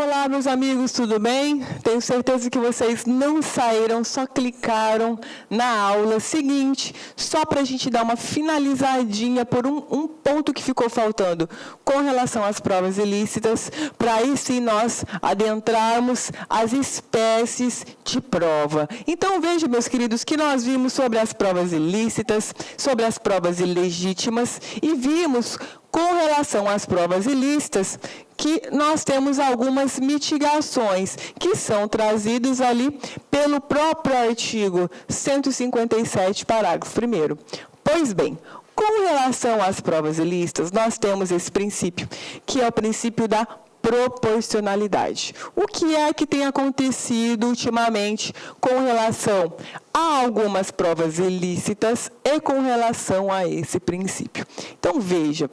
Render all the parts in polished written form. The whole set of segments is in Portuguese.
Olá, meus amigos, tudo bem? Tenho certeza que vocês não saíram, só clicaram na aula seguinte, só para a gente dar uma finalizadinha por um ponto que ficou faltando com relação às provas ilícitas, para aí sim nós adentrarmos as espécies de prova. Então, vejam, meus queridos, que nós vimos sobre as provas ilícitas, sobre as provas ilegítimas e vimos com relação às provas ilícitas, que nós temos algumas mitigações que são trazidas ali pelo próprio artigo 157, parágrafo 1º. Pois bem, com relação às provas ilícitas, nós temos esse princípio, que é o princípio da proporcionalidade. O que é que tem acontecido ultimamente com relação a algumas provas ilícitas e com relação a esse princípio? Então, veja,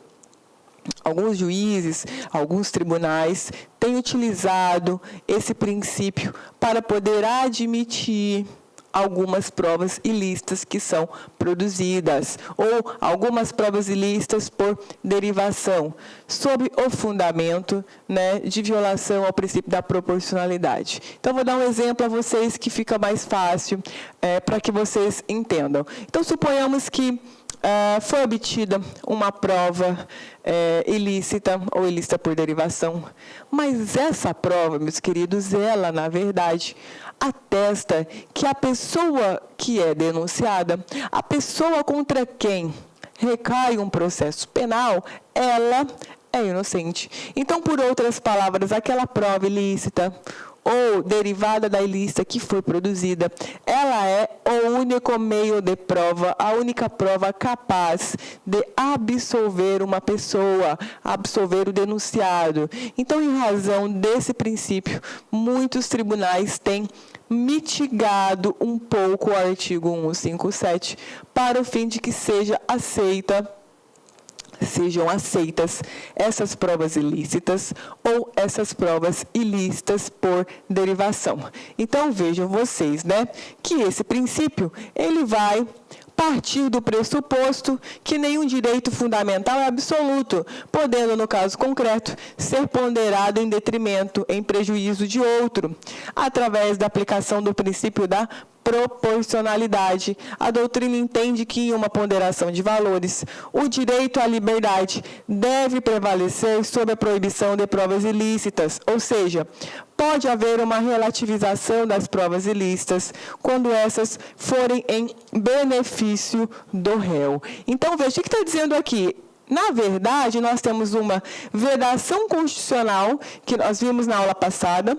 alguns juízes, alguns tribunais têm utilizado esse princípio para poder admitir algumas provas ilícitas que são produzidas, ou algumas provas ilícitas por derivação, sob o fundamento, de violação ao princípio da proporcionalidade. Então, vou dar um exemplo a vocês que fica mais fácil para que vocês entendam. Então, suponhamos que foi obtida uma prova ilícita ou ilícita por derivação, mas essa prova, meus queridos, ela, na verdade, atesta que a pessoa que é denunciada, a pessoa contra quem recai um processo penal, ela é inocente. Então, por outras palavras, aquela prova ilícita ou derivada da ilícita que foi produzida, ela é o único meio de prova, a única prova capaz de absolver uma pessoa, absolver o denunciado. Então, em razão desse princípio, muitos tribunais têm mitigado um pouco o artigo 157 para o fim de que sejam aceitas essas provas ilícitas ou essas provas ilícitas por derivação. Então, vejam vocês, que esse princípio, ele vai partir do pressuposto que nenhum direito fundamental é absoluto, podendo, no caso concreto, ser ponderado em detrimento, em prejuízo de outro, através da aplicação do princípio da proporcionalidade. A doutrina entende que, em uma ponderação de valores, o direito à liberdade deve prevalecer sobre a proibição de provas ilícitas, ou seja, pode haver uma relativização das provas ilícitas quando essas forem em benefício do réu. Então, veja o que está dizendo aqui. Na verdade, nós temos uma vedação constitucional, que nós vimos na aula passada,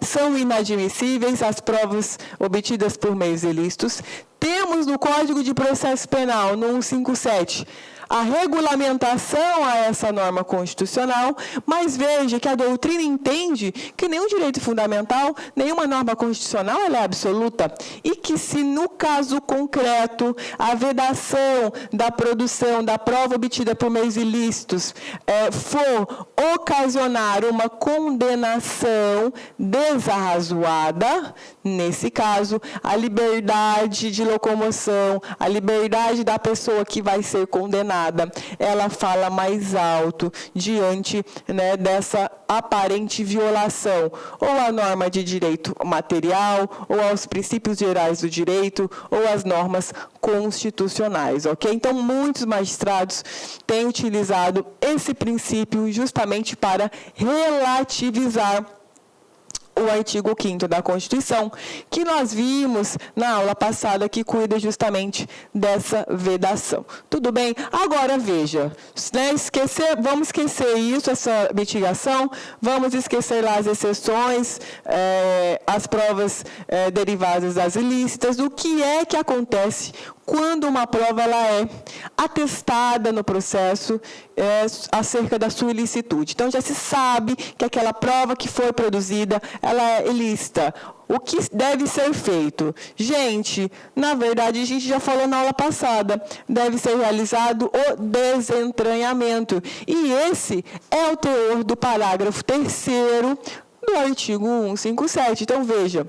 são inadmissíveis as provas obtidas por meios ilícitos. Temos no Código de Processo Penal, no 157, a regulamentação a essa norma constitucional, mas veja que a doutrina entende que nenhum direito fundamental, nenhuma norma constitucional ela é absoluta, e que se no caso concreto a vedação da produção da prova obtida por meios ilícitos for ocasionar uma condenação desarrazoada, nesse caso, a liberdade de locomoção, a liberdade da pessoa que vai ser condenada, ela fala mais alto diante dessa aparente violação ou à norma de direito material, ou aos princípios gerais do direito, ou às normas constitucionais, ok? Então, muitos magistrados têm utilizado esse princípio justamente para relativizar o artigo 5º da Constituição, que nós vimos na aula passada, que cuida justamente dessa vedação. Tudo bem? Agora, veja, vamos esquecer isso, essa mitigação, vamos esquecer lá as exceções, as provas derivadas das ilícitas. O que é que acontece quando uma prova ela é atestada no processo acerca da sua ilicitude? Então, já se sabe que aquela prova que foi produzida, ela é ilícita. O que deve ser feito? Gente, na verdade, a gente já falou na aula passada, deve ser realizado o desentranhamento. E esse é o teor do parágrafo 3º do artigo 157. Então, veja,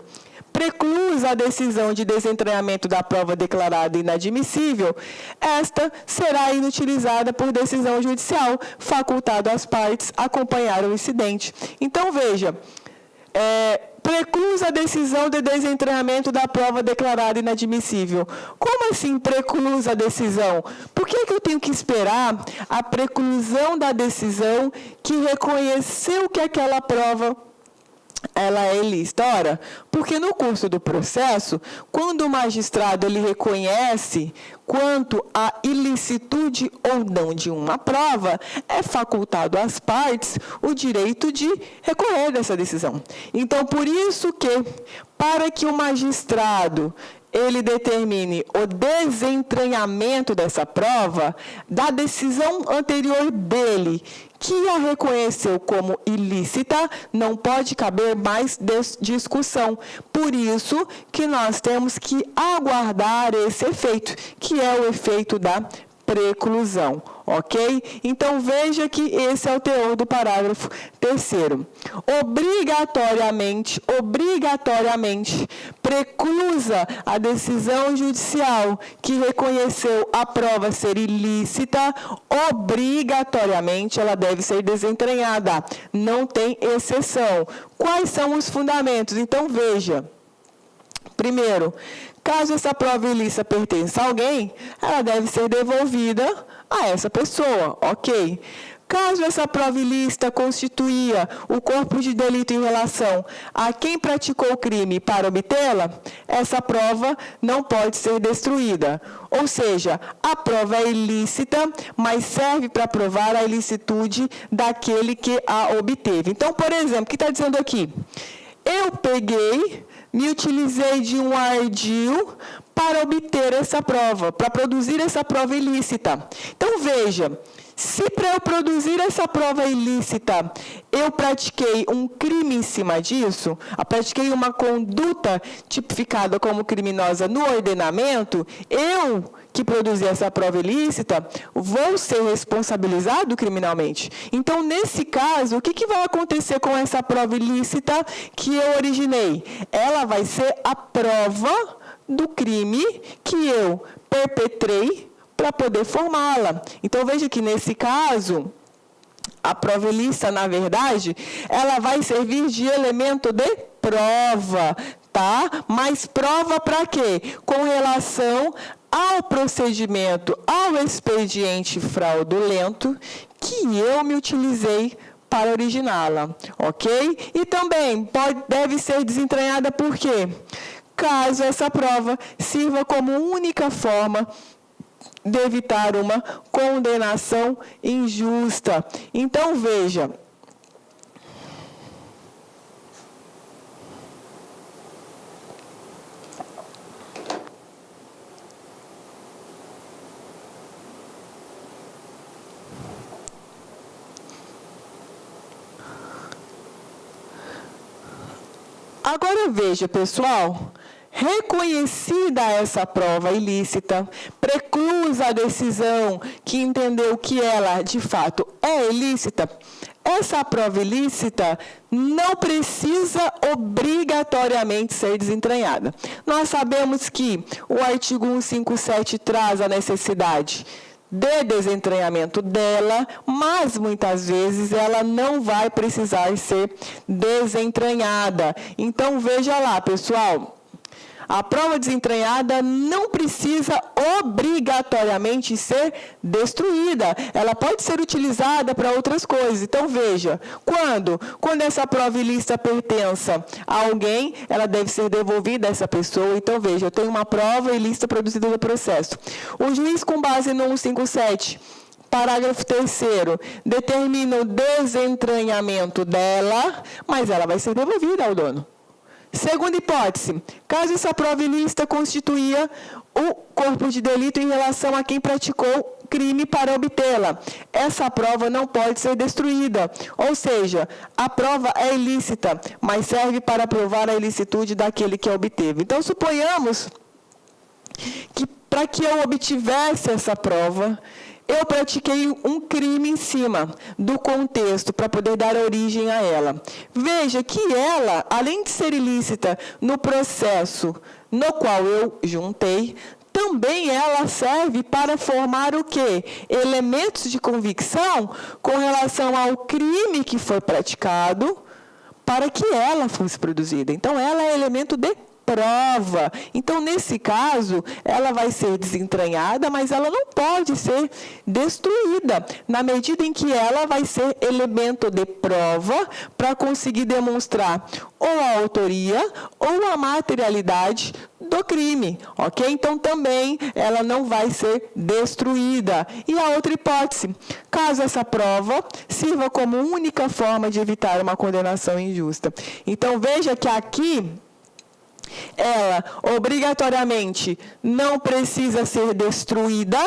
preclusa a decisão de desentranhamento da prova declarada inadmissível, esta será inutilizada por decisão judicial, facultado às partes acompanhar o incidente. Então, veja, preclusa a decisão de desentranhamento da prova declarada inadmissível. Como assim preclusa a decisão? Por que eu tenho que esperar a preclusão da decisão que reconheceu que aquela prova ela é ilícita? Ora, porque no curso do processo, quando o magistrado ele reconhece quanto à ilicitude ou não de uma prova, é facultado às partes o direito de recorrer dessa decisão. Então, por isso que, para que o magistrado ele determine o desentranhamento dessa prova, da decisão anterior dele, que a reconheceu como ilícita, não pode caber mais discussão. Por isso que nós temos que aguardar esse efeito, que é o efeito da preclusão, ok? Então, veja que esse é o teor do parágrafo 3º. Obrigatoriamente, preclusa a decisão judicial que reconheceu a prova ser ilícita, obrigatoriamente ela deve ser desentranhada. Não tem exceção. Quais são os fundamentos? Então, veja. Primeiro, caso essa prova ilícita pertença a alguém, ela deve ser devolvida a essa pessoa, ok? Caso essa prova ilícita constituía o corpo de delito em relação a quem praticou o crime para obtê-la, essa prova não pode ser destruída. Ou seja, a prova é ilícita, mas serve para provar a ilicitude daquele que a obteve. Então, por exemplo, o que está dizendo aqui? Eu peguei, me utilizei de um ardil para obter essa prova, para produzir essa prova ilícita. Então, veja, se para eu produzir essa prova ilícita, eu pratiquei um crime em cima disso, eu pratiquei uma conduta tipificada como criminosa no ordenamento, eu que produzi essa prova ilícita, vou ser responsabilizado criminalmente. Então, nesse caso, o que vai acontecer com essa prova ilícita que eu originei? Ela vai ser a prova do crime que eu perpetrei para poder formá-la. Então, veja que, nesse caso, a prova ilícita, na verdade, ela vai servir de elemento de prova, tá? Mas prova para quê? Com relação ao procedimento, ao expediente fraudulento que eu me utilizei para originá-la, ok? E também deve ser desentranhada por quê? Caso essa prova sirva como única forma de evitar uma condenação injusta. Então, veja. Agora, veja, pessoal. Reconhecida essa prova ilícita, preclusa a decisão que entendeu que ela, de fato, é ilícita, essa prova ilícita não precisa obrigatoriamente ser desentranhada. Nós sabemos que o artigo 157 traz a necessidade de desentranhamento dela, mas muitas vezes ela não vai precisar ser desentranhada. Então, veja lá, pessoal. A prova desentranhada não precisa obrigatoriamente ser destruída. Ela pode ser utilizada para outras coisas. Então, veja, quando essa prova ilícita pertença a alguém, ela deve ser devolvida a essa pessoa. Então, veja, eu tenho uma prova ilícita produzida no processo. O juiz, com base no 157, parágrafo 3º, determina o desentranhamento dela, mas ela vai ser devolvida ao dono. Segunda hipótese, caso essa prova ilícita constituía o corpo de delito em relação a quem praticou crime para obtê-la, essa prova não pode ser destruída. Ou seja, a prova é ilícita, mas serve para provar a ilicitude daquele que a obteve. Então, suponhamos que para que eu obtivesse essa prova, eu pratiquei um crime em cima do contexto para poder dar origem a ela. Veja que ela, além de ser ilícita no processo no qual eu juntei, também ela serve para formar o quê? Elementos de convicção com relação ao crime que foi praticado para que ela fosse produzida. Então, ela é elemento de prova. Então, nesse caso, ela vai ser desentranhada, mas ela não pode ser destruída, na medida em que ela vai ser elemento de prova para conseguir demonstrar ou a autoria ou a materialidade do crime, ok? Então, também ela não vai ser destruída. E a outra hipótese, caso essa prova sirva como única forma de evitar uma condenação injusta. Então, veja que aqui ela obrigatoriamente não precisa ser destruída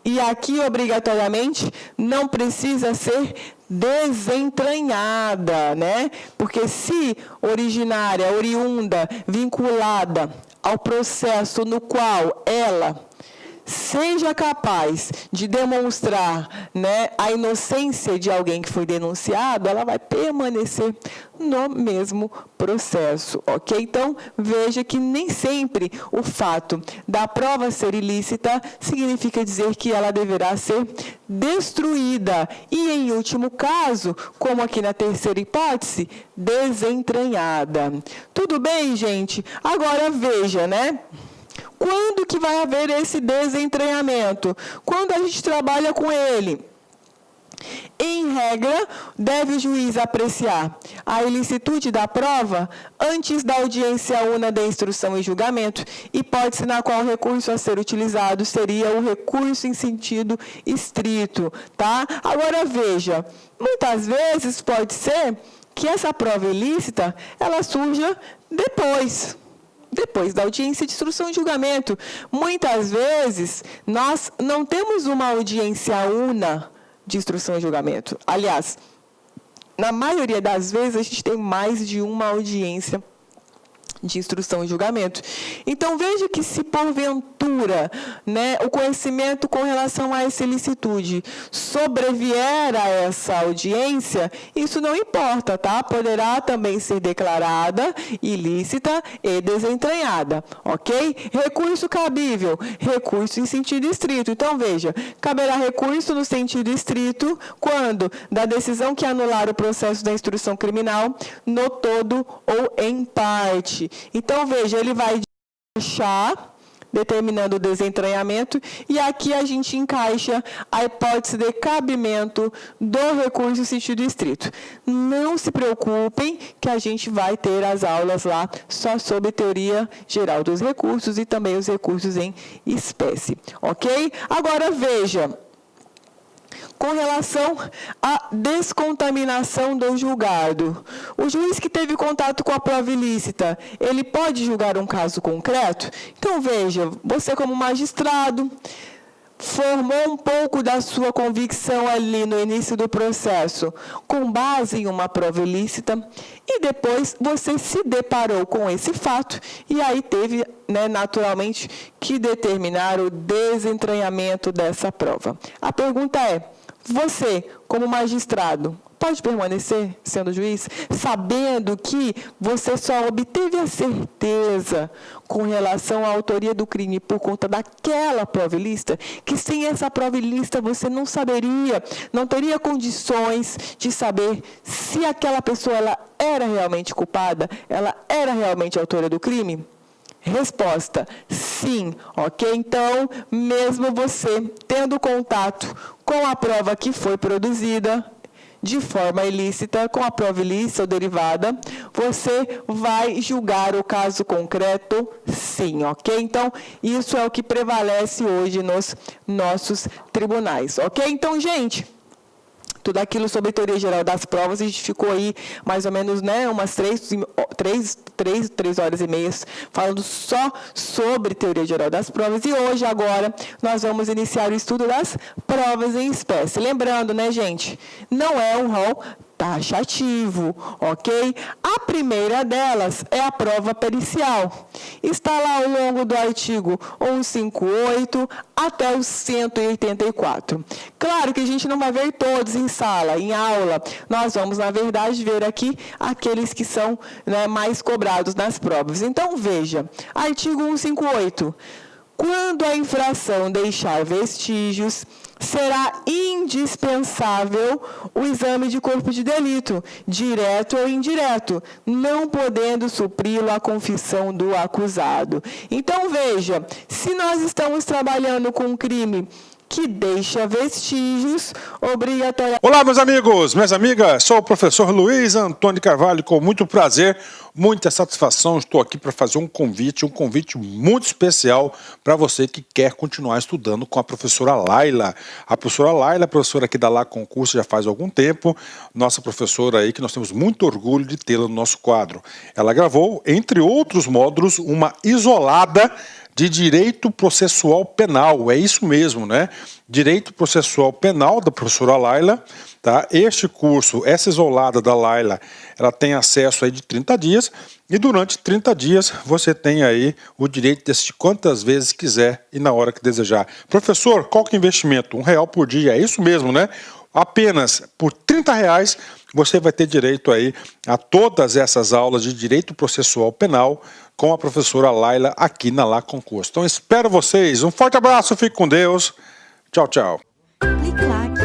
e aqui obrigatoriamente não precisa ser desentranhada, né? Porque se originária, oriunda, vinculada ao processo no qual ela seja capaz de demonstrar, né, a inocência de alguém que foi denunciado, ela vai permanecer no mesmo processo, ok? Então, veja que nem sempre o fato da prova ser ilícita significa dizer que ela deverá ser destruída e, em último caso, como aqui na terceira hipótese, desentranhada. Tudo bem, gente? Agora, veja, né? Quando que vai haver esse desentranhamento? Quando a gente trabalha com ele. Em regra, deve o juiz apreciar a ilicitude da prova antes da audiência una de instrução e julgamento, hipótese na qual o recurso a ser utilizado seria o recurso em sentido estrito, tá? Agora, veja, muitas vezes pode ser que essa prova ilícita, ela surja depois da audiência de instrução e julgamento. Muitas vezes, nós não temos uma audiência una de instrução e julgamento. Aliás, na maioria das vezes, a gente tem mais de uma audiência de instrução e julgamento. Então, veja que se porventura, né, o conhecimento com relação a essa ilicitude sobrevier a essa audiência, isso não importa, tá? Poderá também ser declarada ilícita e desentranhada, ok? Recurso cabível, recurso em sentido estrito. Então, veja, caberá recurso no sentido estrito quando da decisão que anular o processo da instrução criminal no todo ou em parte. Então, veja, ele vai deixar, determinando o desentranhamento, e aqui a gente encaixa a hipótese de cabimento do recurso em sentido estrito. Não se preocupem que a gente vai ter as aulas lá só sobre teoria geral dos recursos e também os recursos em espécie, ok? Agora, veja, com relação à descontaminação do julgado. O juiz que teve contato com a prova ilícita, ele pode julgar um caso concreto? Então, veja, você como magistrado, formou um pouco da sua convicção ali no início do processo, com base em uma prova ilícita, e depois você se deparou com esse fato, e aí teve, né, naturalmente, que determinar o desentranhamento dessa prova. A pergunta é, você, como magistrado, pode permanecer sendo juiz, sabendo que você só obteve a certeza com relação à autoria do crime por conta daquela prova ilícita, que sem essa prova ilícita você não saberia, não teria condições de saber se aquela pessoa ela era realmente culpada, ela era realmente autora do crime? Resposta, sim, ok? Então, mesmo você tendo contato com a prova que foi produzida de forma ilícita, com a prova ilícita ou derivada, você vai julgar o caso concreto, sim, ok? Então, isso é o que prevalece hoje nos nossos tribunais, ok? Então, gente, tudo aquilo sobre teoria geral das provas, a gente ficou aí mais ou menos, né, umas 3 horas e meia falando só sobre teoria geral das provas. E hoje, agora, nós vamos iniciar o estudo das provas em espécie. Lembrando, né, gente, não é um rol taxativo, ok? A primeira delas é a prova pericial. Está lá ao longo do artigo 158 até o 184. Claro que a gente não vai ver todos em sala, em aula. Nós vamos, na verdade, ver aqui aqueles que são, né, mais cobrados nas provas. Então, veja, artigo 158. Quando a infração deixar vestígios, será indispensável o exame de corpo de delito, direto ou indireto, não podendo supri-lo a confissão do acusado. Então, veja, se nós estamos trabalhando com um crime que deixa vestígios, obrigatoriamente... Olá, meus amigos, minhas amigas, sou o professor Luiz Antônio Carvalho, com muito prazer, muita satisfação, estou aqui para fazer um convite muito especial para você que quer continuar estudando com a professora Laila. A professora Laila, professora aqui da Lá Concurso já faz algum tempo, nossa professora aí que nós temos muito orgulho de tê-la no nosso quadro. Ela gravou, entre outros módulos, uma isolada de Direito Processual Penal, é isso mesmo, né? Direito Processual Penal, da professora Laila, tá? Este curso, essa isolada da Laila, ela tem acesso aí de 30 dias, e durante 30 dias você tem aí o direito de assistir quantas vezes quiser e na hora que desejar. Professor, qual que é o investimento? R$1 por dia, é isso mesmo, né? Apenas por R$30 você vai ter direito aí a todas essas aulas de Direito Processual Penal com a professora Laila aqui na Lá Concurso. Então espero vocês, um forte abraço, fique com Deus, tchau, tchau. Clique lá.